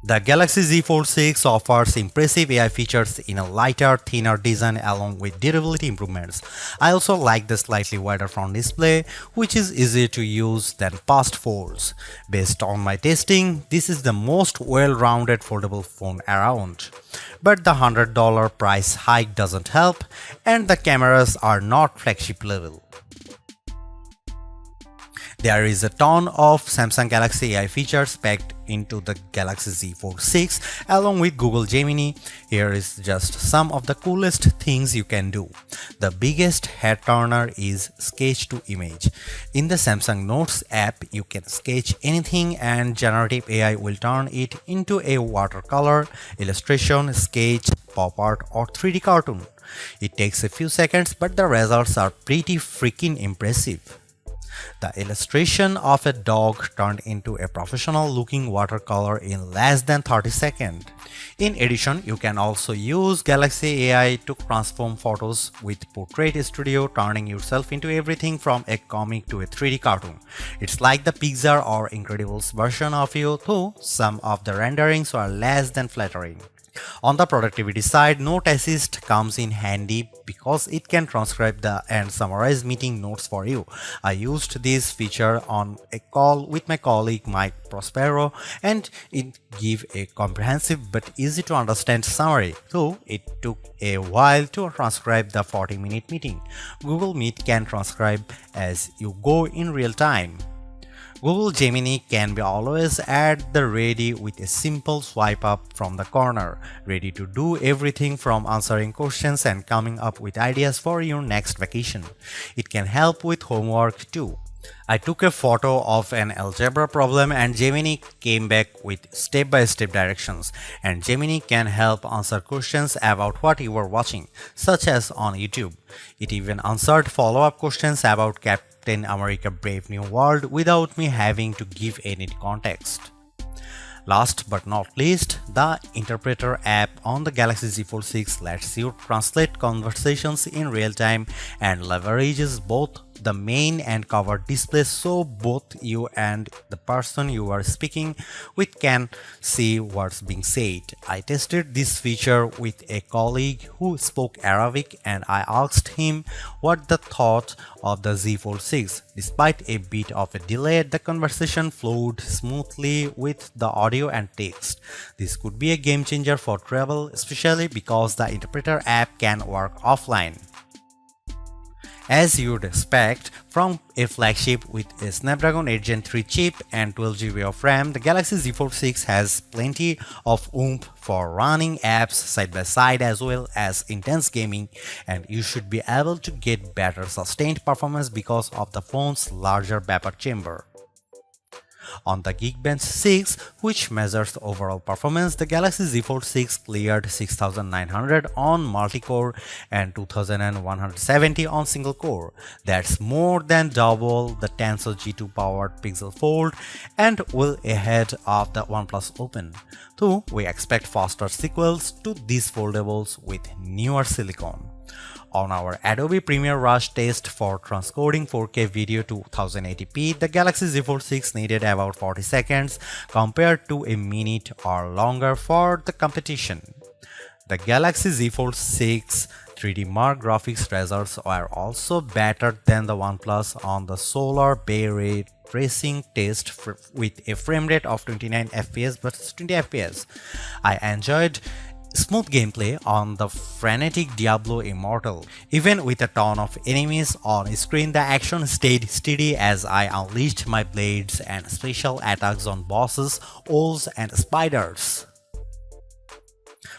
The Galaxy Z Fold 6 offers impressive AI features in a lighter, thinner design along with durability improvements. I also like the slightly wider front display, which is easier to use than past folds. Based on my testing, this is the most well-rounded foldable phone around. But the $100 price hike doesn't help, and the cameras are not flagship level. There is a ton of Samsung Galaxy AI features packed into the Galaxy Z Fold 6 along with Google Gemini. Here is just some of the coolest things you can do. The biggest head turner is sketch to image. In the Samsung Notes app, you can sketch anything and generative AI will turn it into a watercolor, illustration, sketch, pop art or 3D cartoon. It takes a few seconds, but the results are pretty freaking impressive. The illustration of a dog turned into a professional looking watercolor in less than 30 seconds. In addition, you can also use Galaxy AI to transform photos with Portrait Studio, turning yourself into everything from a comic to a 3D cartoon. It's like the Pixar or Incredibles version of you, though some of the renderings are less than flattering. On the productivity side, Note Assist comes in handy because it can transcribe and summarize meeting notes for you. I used this feature on a call with my colleague Mike Prospero and it gave a comprehensive but easy to understand summary, though it took a while to transcribe the 40-minute meeting. Google Meet can transcribe as you go in real time. Google Gemini can be always at the ready with a simple swipe up from the corner, ready to do everything from answering questions and coming up with ideas for your next vacation. It can help with homework too. I took a photo of an algebra problem and Gemini came back with step-by-step directions, and Gemini can help answer questions about what you were watching, such as on YouTube. It even answered follow-up questions about Captain America Brave New World without me having to give any context. Last but not least, the Interpreter app on the Galaxy Z Fold 6 lets you translate conversations in real time and leverages both the main and cover displays so both you and the person you are speaking with can see what's being said. I tested this feature with a colleague who spoke Arabic and I asked him what the thought of the Z Fold 6. Despite a bit of a delay, the conversation flowed smoothly with the audio and text. This could be a game changer for travel, especially because the Interpreter app can work offline. As you'd expect from a flagship with a Snapdragon 8 Gen 3 chip and 12GB of RAM, the Galaxy Z Fold 6 has plenty of oomph for running apps side by side as well as intense gaming, and you should be able to get better sustained performance because of the phone's larger vapor chamber. On the Geekbench 6, which measures overall performance, the Galaxy Z Fold 6 cleared 6900 on multi-core and 2170 on single-core. That's more than double the Tensor G2 powered Pixel Fold and well ahead of the OnePlus Open. Though we expect faster sequels to these foldables with newer silicon. On our Adobe Premiere Rush test for transcoding 4K video to 1080p, the Galaxy Z Fold 6 needed about 40 seconds compared to a minute or longer for the competition. The Galaxy Z Fold 6 3D Mark graphics results are also better than the OnePlus on the Solar Bay Ray tracing test with a frame rate of 29 fps versus 20 fps. I enjoyed smooth gameplay on the frenetic Diablo Immortal. Even with a ton of enemies on screen, the action stayed steady as I unleashed my blades and special attacks on bosses, owls and spiders.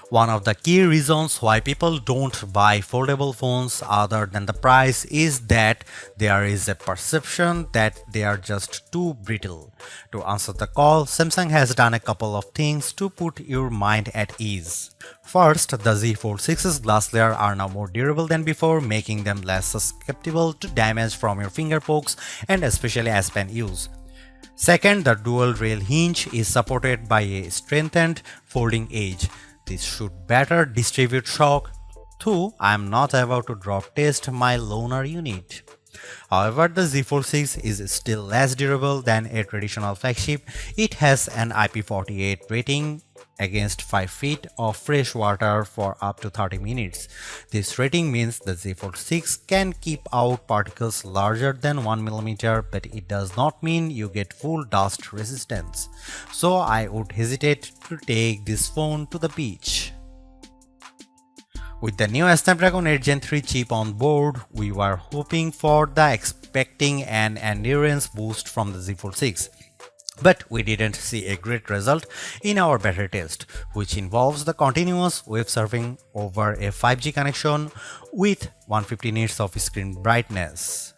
One of the key reasons why people don't buy foldable phones other than the price is that there is a perception that they are just too brittle. To answer the call, Samsung has done a couple of things to put your mind at ease. First, the Z Fold 6's glass layer are now more durable than before, making them less susceptible to damage from your finger pokes and especially as pen use. Second, the dual rail hinge is supported by a strengthened folding edge. This should better distribute shock, though I am not about to drop test my loaner unit. However, the Z Fold 6 is still less durable than a traditional flagship. It has an IP48 rating against 5 feet of fresh water for up to 30 minutes. This rating means the Z Fold 6 can keep out particles larger than 1 millimeter, but it does not mean you get full dust resistance. So I would hesitate to take this phone to the beach. With the new Snapdragon 8 Gen 3 chip on board, we were hoping for the expecting an endurance boost from the Z Fold 6. But we didn't see a great result in our battery test, which involves the continuous web surfing over a 5G connection with 150 nits of screen brightness.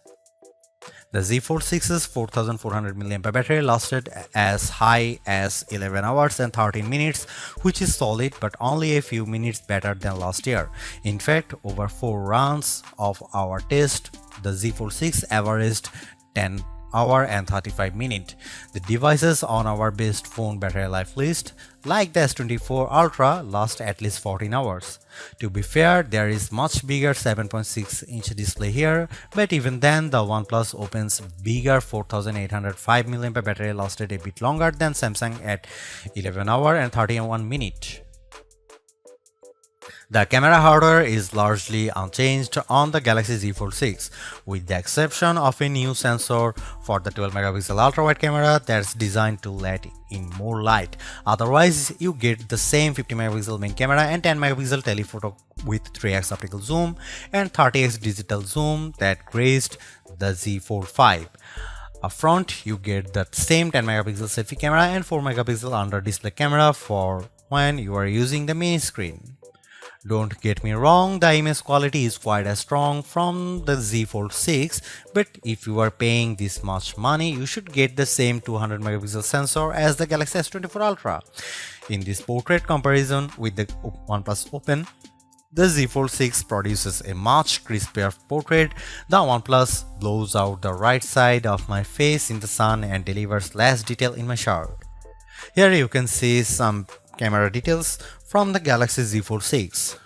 The Z Fold 6's 4400 mAh battery lasted as high as 11 hours and 13 minutes, which is solid but only a few minutes better than last year. In fact, over 4 runs of our test, the Z Fold 6 averaged 10 hour and 35 minutes. The devices on our best phone battery life list, like the S24 Ultra, last at least 14 hours. To be fair, there is much bigger 7.6-inch display here, but even then the OnePlus Open's bigger 4805 mAh battery lasted a bit longer than Samsung at 11 hour and 31 minutes. The camera hardware is largely unchanged on the Galaxy Z Fold 6, with the exception of a new sensor for the 12-megapixel ultra-wide camera that's designed to let in more light. Otherwise, you get the same 50-megapixel main camera and 10-megapixel telephoto with 3x optical zoom and 30x digital zoom that graced the Z Fold 5. Up front, you get the same 10-megapixel selfie camera and 4-megapixel under-display camera for when you are using the main screen. Don't get me wrong, the image quality is quite as strong from the Z Fold 6, but if you are paying this much money, you should get the same 200 megapixel sensor as the Galaxy S24 Ultra. In this portrait comparison with the OnePlus Open, the Z Fold 6 produces a much crispier portrait. The OnePlus blows out the right side of my face in the sun and delivers less detail in my shirt. Here you can see some camera details from the Galaxy Z Fold 6.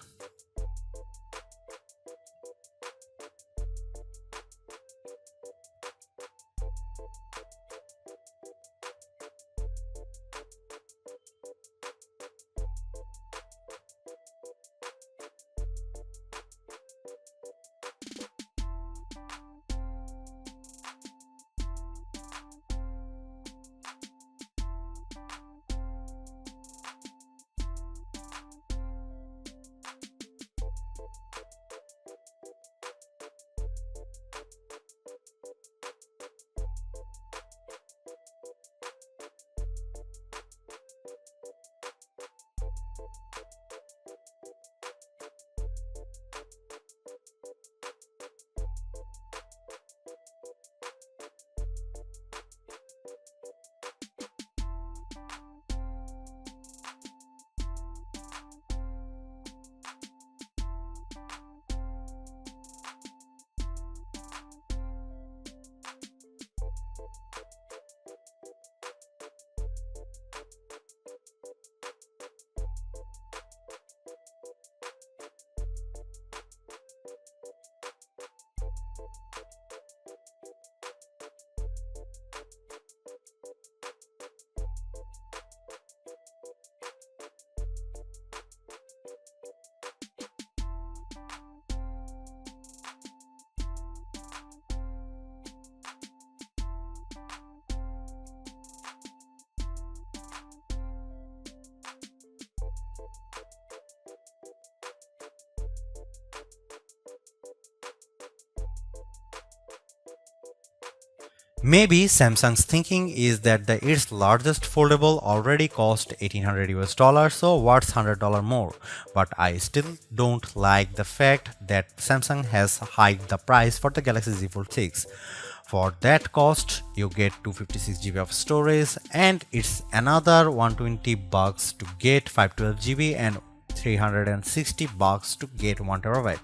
Maybe Samsung's thinking is that its largest foldable already cost $1,800, so what's $100 more? But I still don't like the fact that Samsung has hiked the price for the Galaxy Z Fold 6. For that cost, you get 256 GB of storage, and it's another $120 to get 512 GB and $360 to get 1 TB.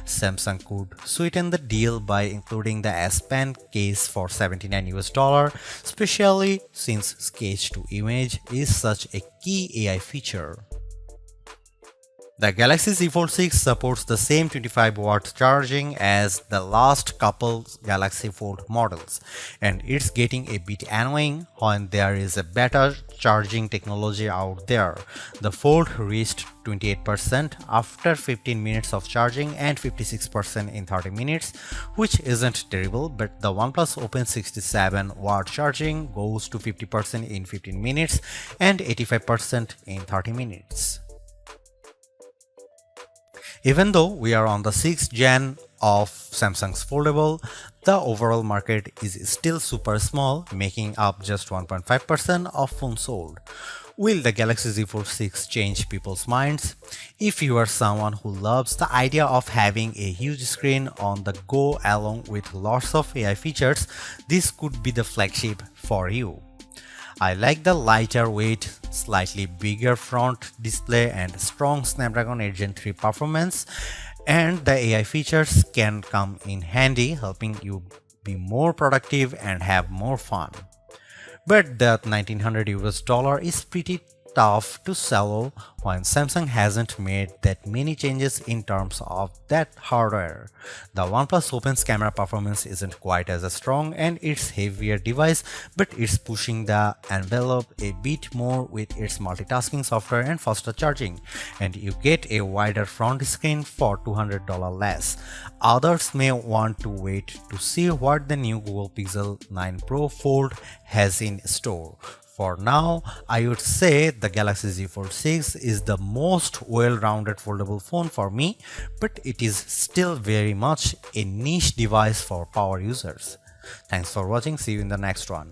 Samsung could sweeten the deal by including the S Pen case for $79, especially since sketch to image is such a key AI feature. The Galaxy Z Fold 6 supports the same 25-watt charging as the last couple Galaxy Fold models, and it's getting a bit annoying when there is a better charging technology out there. The Fold reached 28% after 15 minutes of charging and 56% in 30 minutes, which isn't terrible, but the OnePlus Open 67-watt charging goes to 50% in 15 minutes and 85% in 30 minutes. Even though we are on the 6th gen of Samsung's Foldable, the overall market is still super small, making up just 1.5% of phones sold. Will the Galaxy Z Fold 6 change people's minds? If you are someone who loves the idea of having a huge screen on the go along with lots of AI features, this could be the flagship for you. I like the lighter weight, slightly bigger front display and strong Snapdragon 8 Gen 3 performance, and the AI features can come in handy, helping you be more productive and have more fun. But that $1900 is pretty tough to swallow when Samsung hasn't made that many changes in terms of that hardware. The OnePlus Open's camera performance isn't quite as strong and it's heavier device, but it's pushing the envelope a bit more with its multitasking software and faster charging, and you get a wider front screen for $200 less. Others may want to wait to see what the new Google Pixel 9 Pro Fold has in store. For now, I would say the Galaxy Z Fold 6 is the most well-rounded foldable phone for me, but it is still very much a niche device for power users. Thanks for watching. See you in the next one.